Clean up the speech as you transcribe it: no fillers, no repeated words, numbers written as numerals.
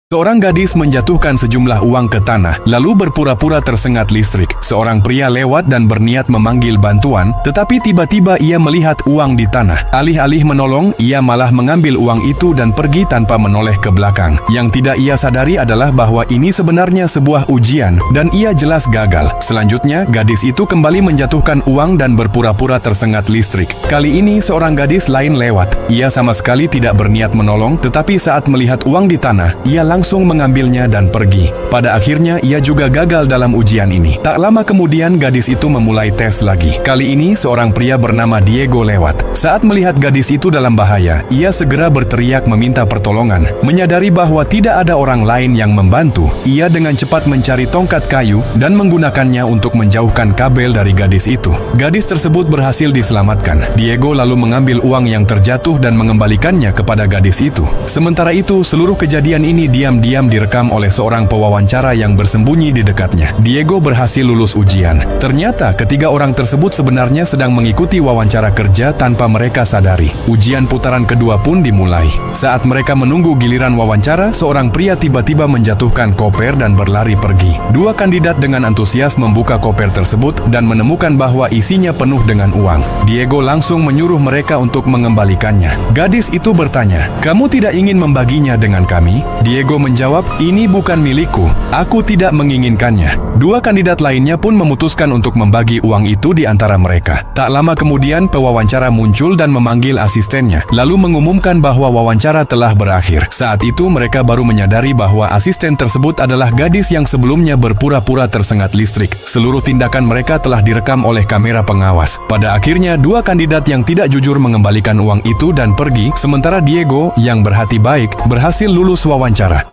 Seorang gadis menjatuhkan sejumlah uang ke tanah, lalu berpura-pura tersengat listrik. Seorang pria lewat dan berniat memanggil bantuan, tetapi tiba-tiba ia melihat uang di tanah. Alih-alih menolong, ia malah mengambil uang itu dan pergi tanpa menoleh ke belakang. Yang tidak ia sadari adalah bahwa ini sebenarnya sebuah ujian, dan ia jelas gagal. Selanjutnya, gadis itu kembali menjatuhkan uang dan berpura-pura tersengat listrik. Kali ini, seorang gadis lain lewat. Ia sama sekali tidak berniat menolong, tetapi saat melihat uang di tanah, ia langsung mengambilnya dan pergi. Pada akhirnya, ia juga gagal dalam ujian ini. Tak lama kemudian, gadis itu memulai tes lagi. Kali ini, seorang pria bernama Diego lewat. Saat melihat gadis itu dalam bahaya, ia segera berteriak meminta pertolongan. Menyadari bahwa tidak ada orang lain yang membantu, ia dengan cepat mencari tongkat kayu dan menggunakannya untuk menjauhkan kabel dari gadis itu. Gadis tersebut berhasil diselamatkan. Diego lalu mengambil uang yang terjatuh dan mengembalikannya kepada gadis itu. Sementara itu, seluruh kejadian ini diam-diam direkam oleh seorang pewawancara yang bersembunyi di dekatnya. Diego berhasil lulus ujian. Ternyata ketiga orang tersebut sebenarnya sedang mengikuti wawancara kerja tanpa mereka sadari. Ujian putaran kedua pun dimulai. Saat mereka menunggu giliran wawancara, seorang pria tiba-tiba menjatuhkan koper dan berlari pergi. Dua kandidat dengan antusias membuka koper tersebut dan menemukan bahwa isinya penuh dengan uang. Diego langsung menyuruh mereka untuk mengembalikannya. Gadis itu bertanya, "Kamu tidak ingin membaginya dengan kami?" Diego menjawab, "Ini bukan milikku. Aku tidak menginginkannya." Dua kandidat lainnya pun memutuskan untuk membagi uang itu di antara mereka. Tak lama kemudian, pewawancara muncul dan memanggil asistennya, lalu mengumumkan bahwa wawancara telah berakhir. Saat itu, mereka baru menyadari bahwa asisten tersebut adalah gadis yang sebelumnya berpura-pura tersengat listrik. Seluruh tindakan mereka telah direkam oleh kamera pengawas. Pada akhirnya, dua kandidat yang tidak jujur mengembalikan uang itu dan pergi, sementara Diego, yang berhati baik, berhasil lulus wawancara.